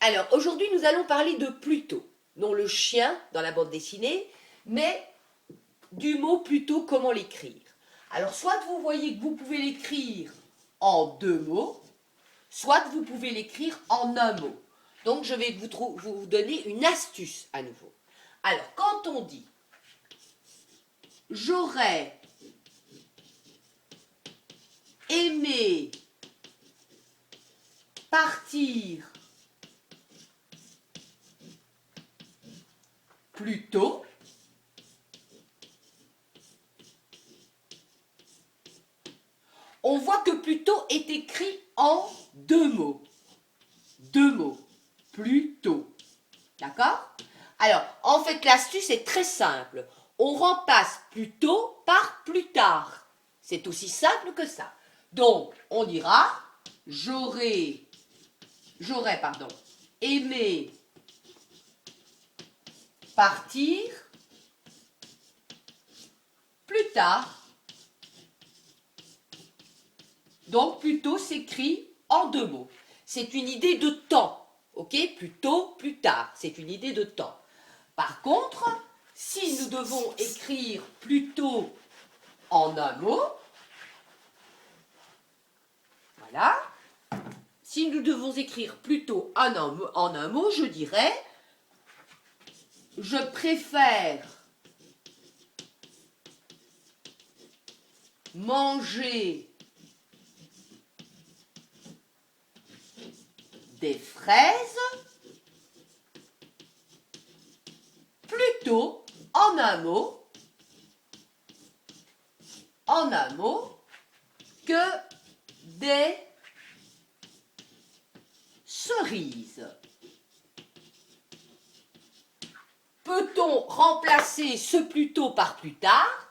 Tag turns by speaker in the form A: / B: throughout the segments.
A: Alors, aujourd'hui, nous allons parler de Pluto. Non le chien dans la bande dessinée, mais du mot Pluto, comment l'écrire. Alors, soit vous voyez que vous pouvez l'écrire en deux mots, soit vous pouvez l'écrire en un mot. Donc, je vais vous donner une astuce à nouveau. Alors, quand on dit « j'aurais aimé partir plus tôt », on voit que plutôt est écrit en deux mots. Deux mots. Plutôt. D'accord? Alors, en fait, l'astuce est très simple. On remplace plutôt par plus tard. C'est aussi simple que ça. Donc, on dira j'aurais aimé partir plus tard. Donc, plutôt s'écrit en deux mots. C'est une idée de temps. Ok? Plus tôt, plus tard. C'est une idée de temps. Par contre, si nous devons écrire plutôt en un mot, voilà. Si nous devons écrire plutôt en un mot, je dirais je préfère manger des fraises plutôt en un mot que des cerises. Peut-on remplacer ce plutôt par plus tard?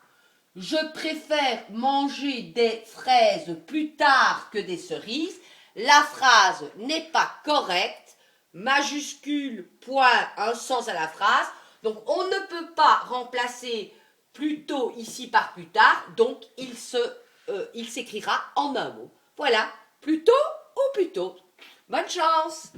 A: Je préfère manger des fraises plus tard que des cerises. La phrase n'est pas correcte. Majuscule, point, un sens à la phrase. Donc, on ne peut pas remplacer plutôt ici par plus tard. Donc, il s'écrira en un mot. Voilà, plutôt ou plutôt. Bonne chance!